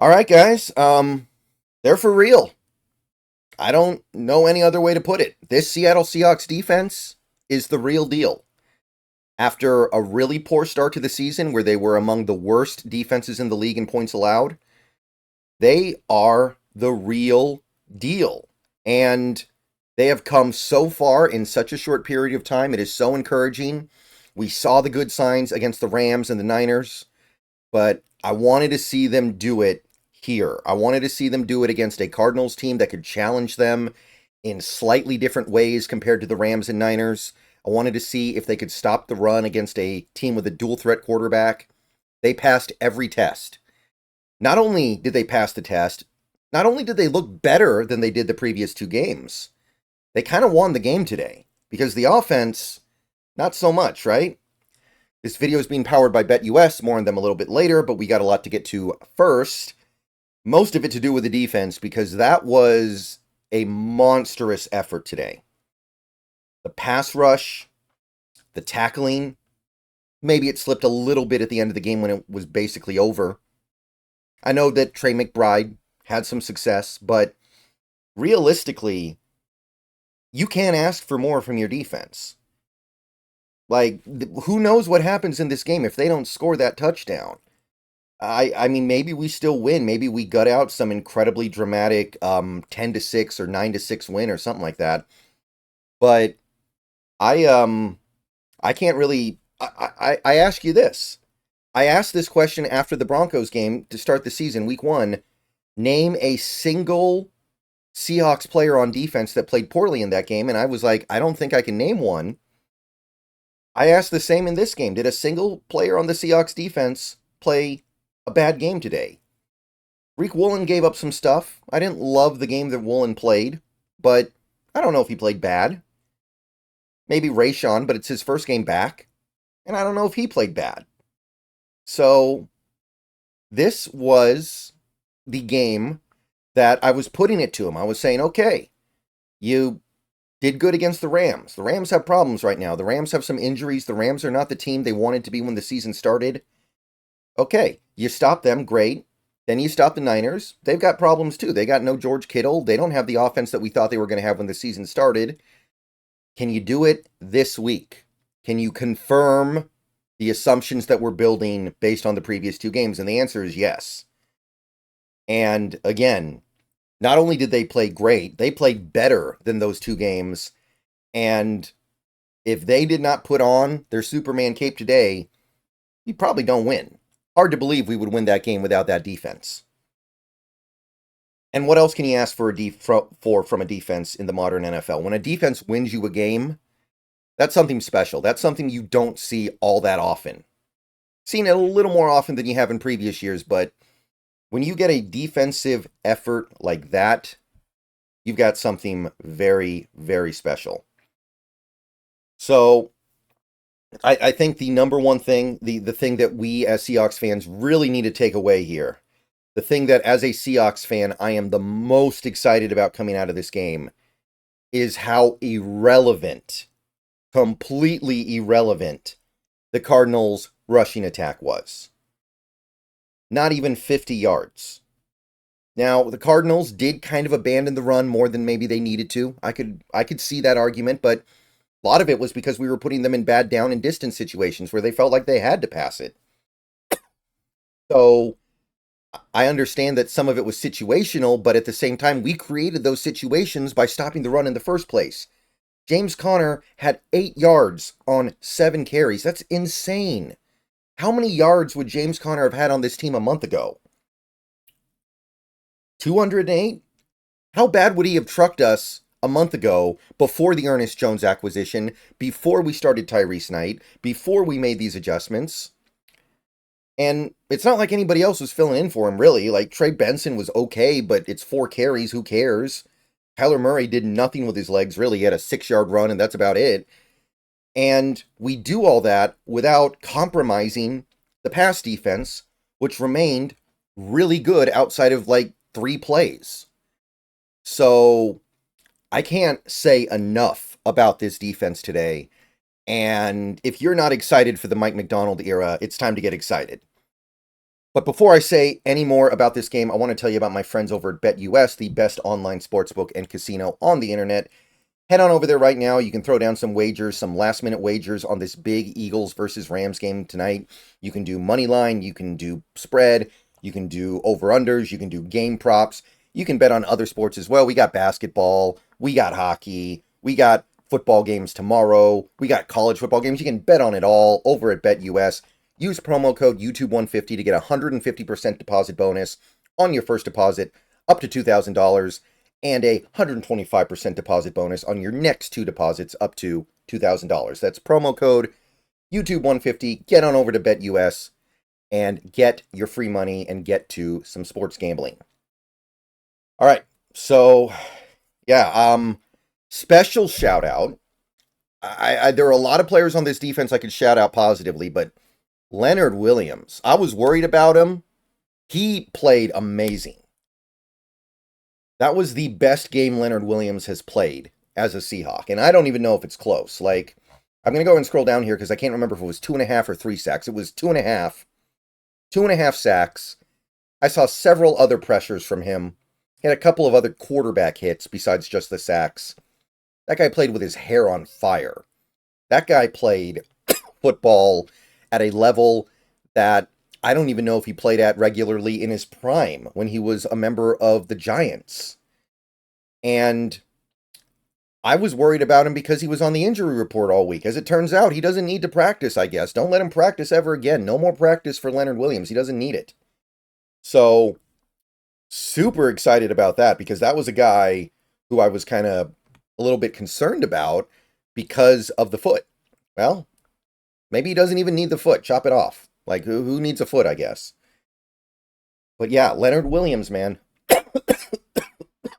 All right, guys. They're for real. I don't know any other way to put it. This Seattle Seahawks defense is the real deal. After a really poor start to the season where they were among the worst defenses in the league in points allowed, they are the real deal. And they have come so far in such a short period of time. It is so encouraging. We saw the good signs against the Rams and the Niners, but I wanted to see them do it here. I wanted to see them do it against a Cardinals team that could challenge them in slightly different ways compared to the Rams and Niners. I wanted to see if they could stop the run against a team with a dual threat quarterback. They passed every test. Not only did they pass the test, not only did they look better than they did the previous two games, they kind of won the game today because the offense, not so much, right? This video is being powered by BetUS, more on them a little bit later, but we got a lot to get to first. Most of it to do with the defense because that was a monstrous effort today. The pass rush, the tackling, maybe it slipped a little bit at the end of the game when it was basically over. I know that Trey McBride had some success, but realistically, you can't ask for more from your defense. Like, who knows what happens in this game if they don't score that touchdown? I mean, maybe we still win. Maybe we gut out some incredibly dramatic 10-6 or 9-6 win or something like that. But I can't really. I ask you this. I asked this question after the Broncos game to start the season, week 1. Name a single Seahawks player on defense that played poorly in that game, and I was like, I don't think I can name one. I asked the same in this game. Did a single player on the Seahawks defense play a bad game today? Riq Woolen gave up some stuff. I didn't love the game that Woolen played, but I don't know if he played bad. Maybe Rayshon, but it's his first game back, and I don't know if he played bad. So this was the game that I was putting it to him. I was saying, okay, you did good against the Rams. The Rams have problems right now. The Rams have some injuries. The Rams are not the team they wanted to be when the season started. Okay, you stop them, great. Then you stop the Niners. They've got problems too. They got no George Kittle. They don't have the offense that we thought they were going to have when the season started. Can you do it this week? Can you confirm the assumptions that we're building based on the previous two games? And the answer is yes. And again, not only did they play great, they played better than those two games. And if they did not put on their Superman cape today, you probably don't win. Hard to believe we would win that game without that defense. And what else can you ask for from a defense in the modern NFL? When a defense wins you a game, that's something special. That's something you don't see all that often. Seen it a little more often than you have in previous years, but when you get a defensive effort like that, you've got something very, very special. So I think the number one thing, the thing that we as Seahawks fans really need to take away here, the thing that as a Seahawks fan I am the most excited about coming out of this game, is how irrelevant, completely irrelevant, the Cardinals' rushing attack was. Not even 50 yards. Now, the Cardinals did kind of abandon the run more than maybe they needed to. I could see that argument, but a lot of it was because we were putting them in bad down and distance situations where they felt like they had to pass it. So I understand that some of it was situational, but at the same time, we created those situations by stopping the run in the first place. James Conner had 8 yards on 7 carries. That's insane. How many yards would James Conner have had on this team a month ago? 208? How bad would he have trucked us a month ago before the Ernest Jones acquisition, before we started Tyrese Knight, before we made these adjustments? And it's not like anybody else was filling in for him, really. Like, Trey Benson was okay, but it's 4 carries. Who cares? Kyler Murray did nothing with his legs, really. He had a 6-yard run, and that's about it. And we do all that without compromising the pass defense, which remained really good outside of, like, 3 plays. So I can't say enough about this defense today. And if you're not excited for the Mike Macdonald era, it's time to get excited. But before I say any more about this game, I want to tell you about my friends over at BetUS, the best online sportsbook and casino on the internet. Head on over there right now. You can throw down some wagers, some last-minute wagers on this big Eagles versus Rams game tonight. You can do money line, you can do spread, you can do over-unders, you can do game props. You can bet on other sports as well. We got basketball, we got hockey, we got football games tomorrow, we got college football games. You can bet on it all over at BetUS. Use promo code YouTube150 to get a 150% deposit bonus on your first deposit up to $2,000 and a 125% deposit bonus on your next two deposits up to $2,000. That's promo code YouTube150. Get on over to BetUS and get your free money and get to some sports gambling. All right, so yeah, special shout out. There are a lot of players on this defense I could shout out positively, but Leonard Williams, I was worried about him. He played amazing. That was the best game Leonard Williams has played as a Seahawk, and I don't even know if it's close. Like, I'm going to go and scroll down here because I can't remember if it was 2.5 or 3 sacks. It was 2.5. 2.5 sacks. I saw several other pressures from him. He had a couple of other quarterback hits besides just the sacks. That guy played with his hair on fire. That guy played football at a level that I don't even know if he played at regularly in his prime when he was a member of the Giants. And I was worried about him because he was on the injury report all week. As it turns out, he doesn't need to practice, I guess. Don't let him practice ever again. No more practice for Leonard Williams. He doesn't need it. So, super excited about that because that was a guy who I was kind of a little bit concerned about because of the foot. Well, maybe he doesn't even need the foot. Chop it off. Like, who needs a foot, I guess? But yeah, Leonard Williams, man.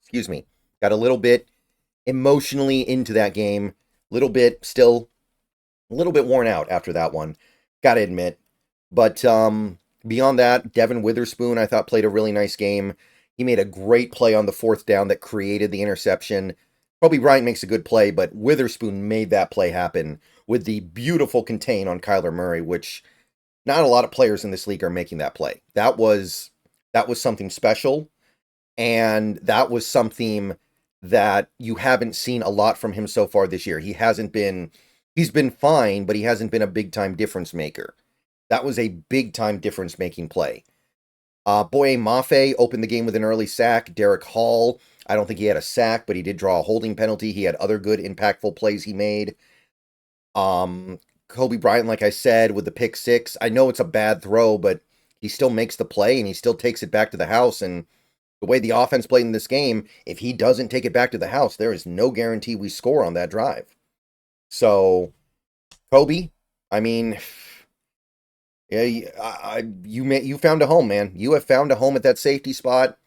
Excuse me. Got a little bit emotionally into that game. Still a little bit worn out after that one. Gotta admit. But beyond that, Devin Witherspoon, I thought, played a really nice game. He made a great play on the 4th down that created the interception. Kobe Bryant makes a good play, but Witherspoon made that play happen with the beautiful contain on Kyler Murray, which not a lot of players in this league are making that play. That was something special, and that was something that you haven't seen a lot from him so far this year. He's been fine, but he hasn't been a big-time difference maker. That was a big-time difference-making play. Boye Mafe opened the game with an early sack. Derek Hall, I don't think he had a sack, but he did draw a holding penalty. He had other good, impactful plays he made. Kobe Bryant, like I said, with the pick 6. I know it's a bad throw, but he still makes the play, and he still takes it back to the house. And the way the offense played in this game, if he doesn't take it back to the house, there is no guarantee we score on that drive. So, Kobe, I mean, yeah, you found a home, man. You have found a home at that safety spot.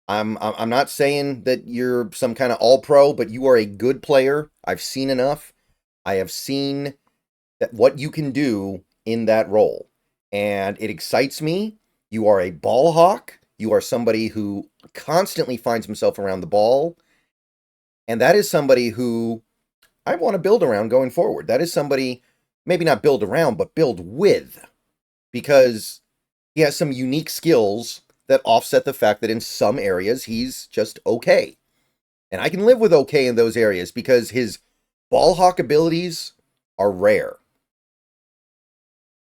I'm not saying that you're some kind of all-pro, but you are a good player. I've seen enough. I have seen that what you can do in that role, and it excites me. You are a ball hawk. You are somebody who constantly finds himself around the ball, and that is somebody who I want to build around going forward. That is somebody, maybe not build around, but build with, because he has some unique skills that offset the fact that in some areas he's just okay. And I can live with okay in those areas because his ball hawk abilities are rare.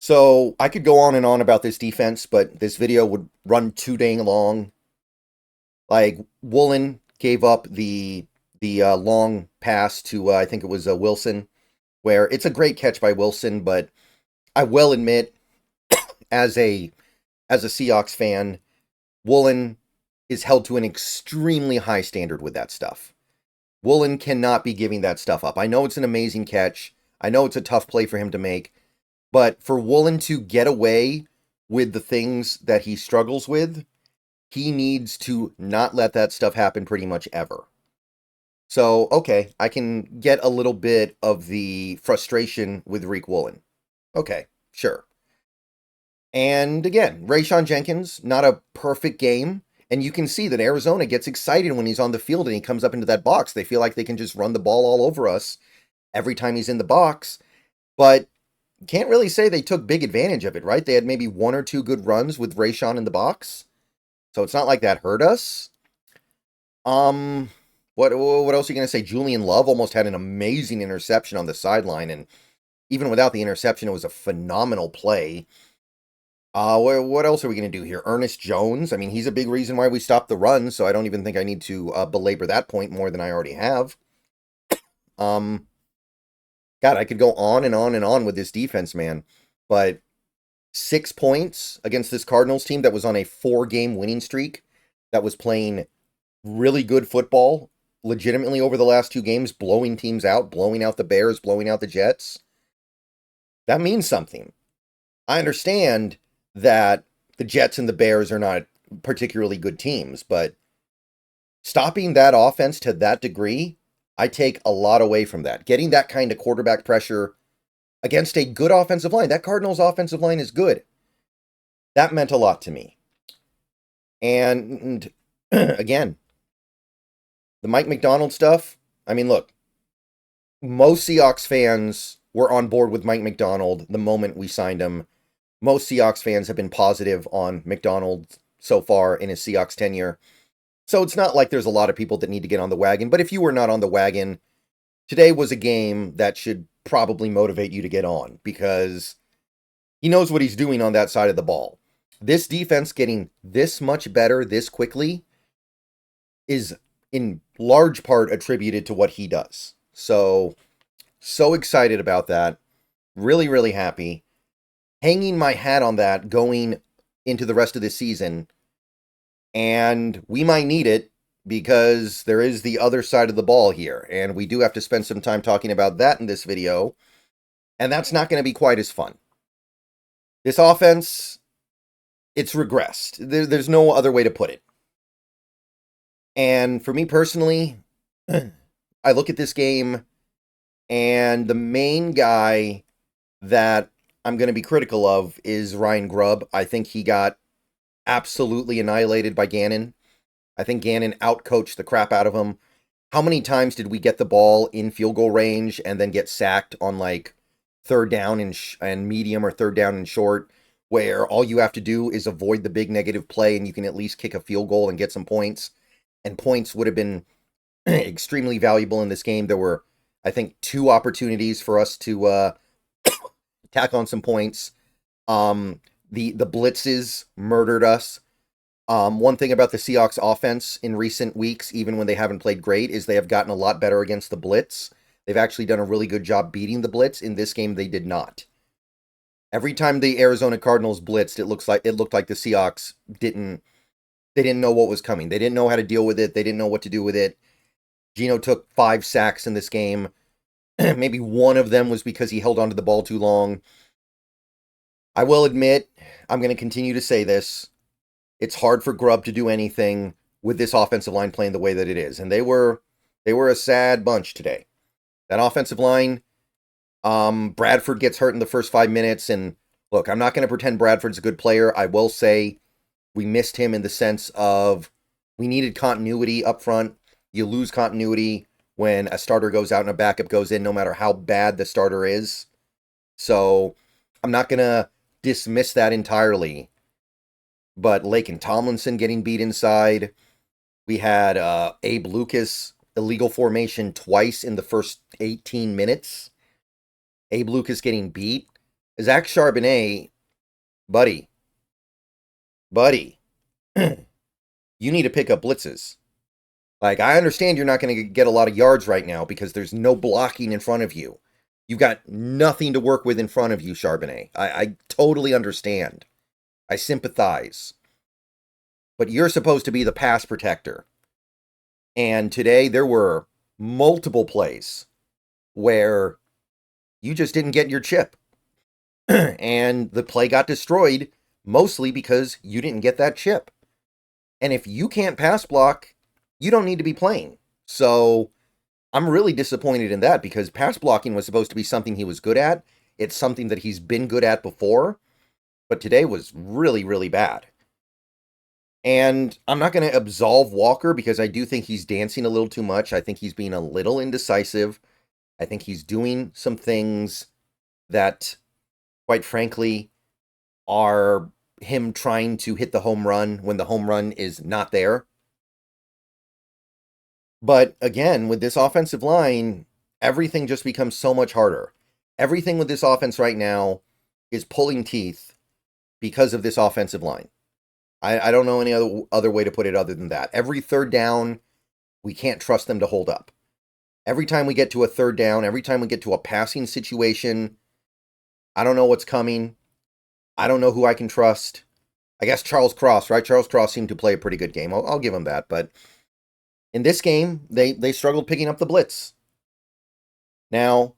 So I could go on and on about this defense, but this video would run too dang long. Like, Woolen gave up the long pass to, I think it was Wilson, where it's a great catch by Wilson, but I will admit, as a Seahawks fan, Woolen is held to an extremely high standard with that stuff. Woolen cannot be giving that stuff up. I know it's an amazing catch. I know it's a tough play for him to make. But for Woolen to get away with the things that he struggles with, he needs to not let that stuff happen pretty much ever. So, okay, I can get a little bit of the frustration with Reek Woolen. Okay, sure. And again, Rayshon Jenkins, not a perfect game. And you can see that Arizona gets excited when he's on the field and he comes up into that box. They feel like they can just run the ball all over us every time he's in the box. But can't really say they took big advantage of it, right? They had maybe one or two good runs with Rayshon in the box. So it's not like that hurt us. What else are you going to say? Julian Love almost had an amazing interception on the sideline, and even without the interception, it was a phenomenal play. What else are we going to do here? Ernest Jones. I mean, he's a big reason why we stopped the run, so I don't even think I need to belabor that point more than I already have. God, I could go on and on and on with this defense, man. But 6 points against this Cardinals team that was on a 4-game winning streak, that was playing really good football, legitimately over the last 2 games, blowing teams out, blowing out the Bears, blowing out the Jets. That means something. I understand that the Jets and the Bears are not particularly good teams, but stopping that offense to that degree, I take a lot away from that. Getting that kind of quarterback pressure against a good offensive line. That Cardinals offensive line is good. That meant a lot to me. And again, the Mike Macdonald stuff, I mean, look, most Seahawks fans were on board with Mike Macdonald the moment we signed him. Most Seahawks fans have been positive on Macdonald so far in his Seahawks tenure. So it's not like there's a lot of people that need to get on the wagon. But if you were not on the wagon, today was a game that should probably motivate you to get on, because he knows what he's doing on that side of the ball. This defense getting this much better this quickly is in large part attributed to what he does. So excited about that. Really, really happy. Hanging my hat on that going into the rest of this season. And we might need it, because there is the other side of the ball here. And we do have to spend some time talking about that in this video. And that's not going to be quite as fun. This offense, it's regressed. There's no other way to put it. And for me personally, I look at this game, and the main guy that I'm going to be critical of is Ryan Grubb. I think he got absolutely annihilated by Gannon. I think Gannon outcoached the crap out of him. How many times did we get the ball in field goal range and then get sacked on like third down and medium, or third down and short, where all you have to do is avoid the big negative play and you can at least kick a field goal and get some points? And points would have been extremely valuable in this game. There were, I think, 2 opportunities for us to tack on some points. The blitzes murdered us. One thing about the Seahawks offense in recent weeks, even when they haven't played great, is they have gotten a lot better against the blitz. They've actually done a really good job beating the blitz. In this game, they did not. Every time the Arizona Cardinals blitzed, it looked like the Seahawks didn't know what was coming. They didn't know how to deal with it. They didn't know what to do with it. Geno took 5 sacks in this game. Maybe one of them was because he held onto the ball too long. I will admit, I'm going to continue to say this, it's hard for Grubb to do anything with this offensive line playing the way that it is. And they were a sad bunch today. That offensive line, Bradford gets hurt in the first 5 minutes. And look, I'm not going to pretend Bradford's a good player. I will say we missed him in the sense of we needed continuity up front. You lose continuity when a starter goes out and a backup goes in, no matter how bad the starter is. So I'm not going to dismiss that entirely. But Laken Tomlinson getting beat inside. We had Abe Lucas illegal formation twice in the first 18 minutes. Abe Lucas getting beat. Zach Charbonnet, buddy, you need to pick up blitzes. Like, I understand you're not going to get a lot of yards right now because there's no blocking in front of you. You've got nothing to work with in front of you, Charbonnet. I totally understand. I sympathize. But you're supposed to be the pass protector. And today there were multiple plays where you just didn't get your chip. And the play got destroyed mostly because you didn't get that chip. And if you can't pass block, you don't need to be playing. So I'm really disappointed in that, because pass blocking was supposed to be something he was good at. It's something that he's been good at before. But today was really, really bad. And I'm not going to absolve Walker, because I do think he's dancing a little too much. I think he's being a little indecisive. I think he's doing some things that quite frankly, are him trying to hit the home run when the home run is not there. But again, with this offensive line, everything just becomes so much harder. Everything with this offense right now is pulling teeth because of this offensive line. I don't know any other way to put it other than that. Every third down, we can't trust them to hold up. Every time we get to a third down, every time we get to a passing situation, I don't know what's coming. I don't know who I can trust. I guess Charles Cross, right? Charles Cross seemed to play a pretty good game. I'll give him that. But in this game, they struggled picking up the blitz. Now,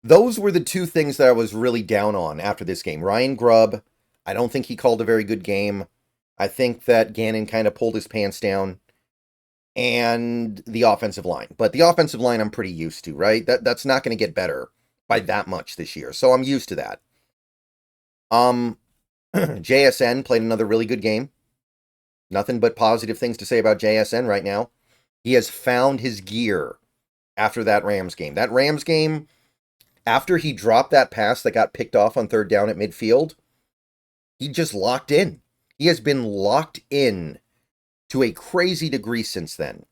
those were the two things that I was really down on after this game. Ryan Grubb, I don't think he called a very good game. I think that Gannon kind of pulled his pants down. And the offensive line. But the offensive line I'm pretty used to, right? That's not going to get better by that much this year. So I'm used to that. JSN played another really good game. Nothing but positive things to say about JSN right now. He has found his gear after that Rams game. That Rams game, after he dropped that pass that got picked off on third down at midfield, he just locked in. He has been locked in to a crazy degree since then.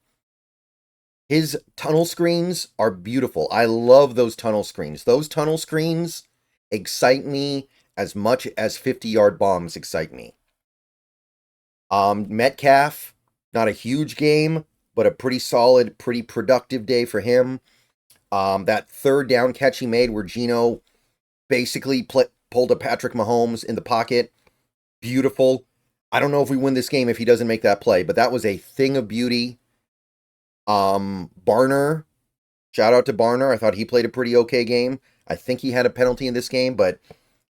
His tunnel screens are beautiful. I love those tunnel screens. Those tunnel screens excite me as much as 50-yard bombs excite me. Metcalf, not a huge game, but a pretty solid, pretty productive day for him. That third down catch he made where Geno basically pulled a Patrick Mahomes in the pocket. Beautiful. I don't know if we win this game if he doesn't make that play, but that was a thing of beauty. Barner, shout out to Barner. I thought he played a pretty okay game. I think he had a penalty in this game, but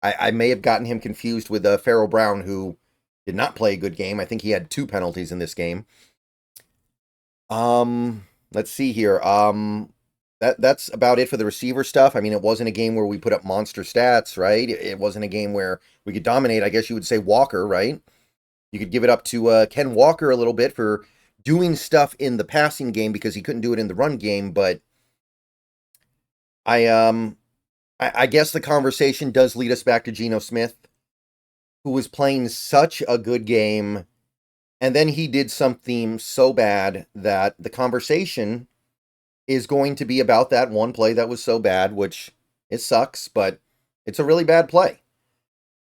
I may have gotten him confused with Pharaoh Brown, who did not play a good game. I think he had 2 penalties in this game. Let's see here. That's about it for the receiver stuff. I mean, it wasn't a game where we put up monster stats, right? It wasn't a game where we could dominate. I guess you would say Walker, right? You could give it up to Ken Walker a little bit for doing stuff in the passing game because he couldn't do it in the run game. But I guess the conversation does lead us back to Geno Smith, who was playing such a good game, and then he did something so bad that the conversation is going to be about that one play that was so bad, which it sucks, but it's a really bad play.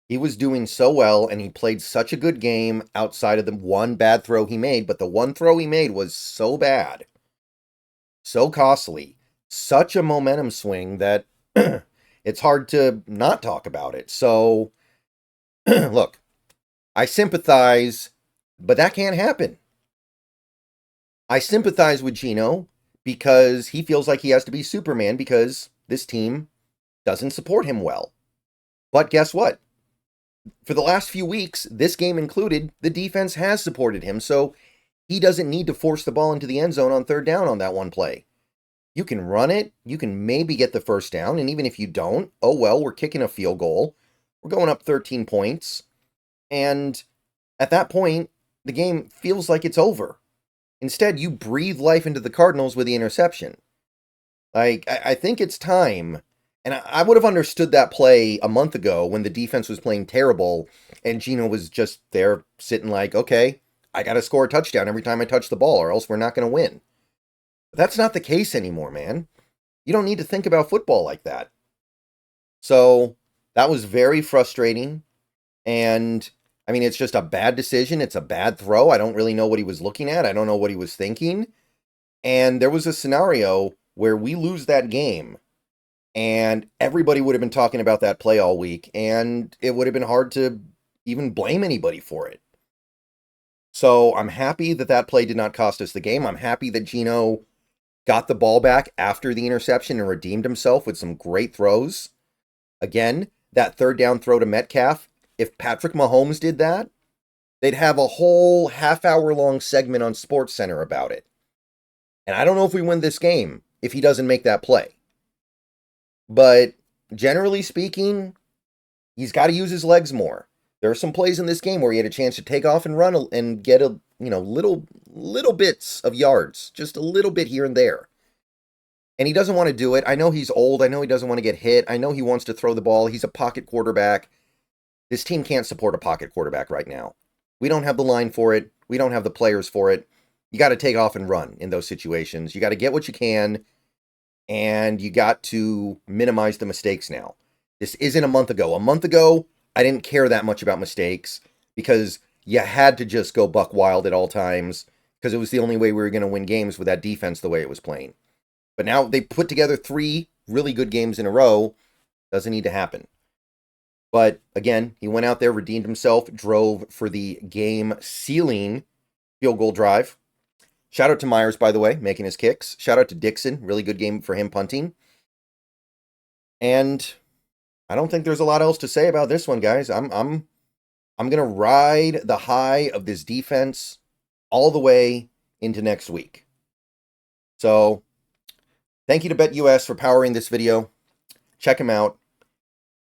He was doing so well, and he played such a good game outside of the one bad throw he made, but the one throw he made was so bad, so costly, such a momentum swing that it's hard to not talk about it. So, look, I sympathize, but that can't happen. I sympathize with Geno because he feels like he has to be Superman because this team doesn't support him well. But guess what? For the last few weeks, this game included, the defense has supported him, so he doesn't need to force the ball into the end zone on third down on that one play. You can run it, you can maybe get the first down, and even if you don't, oh well, we're kicking a field goal. We're going up 13 points, and at that point, the game feels like it's over. Instead, you breathe life into the Cardinals with the interception. Like, I think it's time. And I would have understood that play a month ago when the defense was playing terrible and Geno was just there sitting like, okay, I got to score a touchdown every time I touch the ball or else we're not going to win. But that's not the case anymore, man. You don't need to think about football like that. So that was very frustrating. And I mean, it's just a bad decision. It's a bad throw. I don't really know what he was looking at. I don't know what he was thinking. And there was a scenario where we lose that game and everybody would have been talking about that play all week, and it would have been hard to even blame anybody for it. So I'm happy that that play did not cost us the game. I'm happy that Geno got the ball back after the interception and redeemed himself with some great throws. Again, that third down throw to Metcalf, if Patrick Mahomes did that, they'd have a whole half-hour-long segment on SportsCenter about it. And I don't know if we win this game if he doesn't make that play. But generally speaking, he's got to use his legs more. There are some plays in this game where he had a chance to take off and run and get little bits of yards, just a little bit here and there. And he doesn't want to do it. I know he's old. I know he doesn't want to get hit. I know he wants to throw the ball. He's a pocket quarterback. This team can't support a pocket quarterback right now. We don't have the line for it. We don't have the players for it. You got to take off and run in those situations. You got to get what you can, and you got to minimize the mistakes now. This isn't a month ago. A month ago, I didn't care that much about mistakes because you had to just go buck wild at all times because it was the only way we were going to win games with that defense the way it was playing. But now they put together 3 really good games in a row. Doesn't need to happen. But again, he went out there, redeemed himself, drove for the game-sealing field goal drive. Shout out to Myers, by the way, making his kicks. Shout out to Dixon. Really good game for him punting. And I don't think there's a lot else to say about this one, guys. I'm going to ride the high of this defense all the way into next week. So, thank you to BetUS for powering this video. Check him out.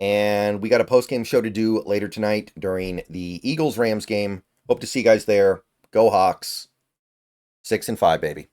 And we got a post-game show to do later tonight during the Eagles-Rams game. Hope to see you guys there. Go Hawks. 6-5, baby.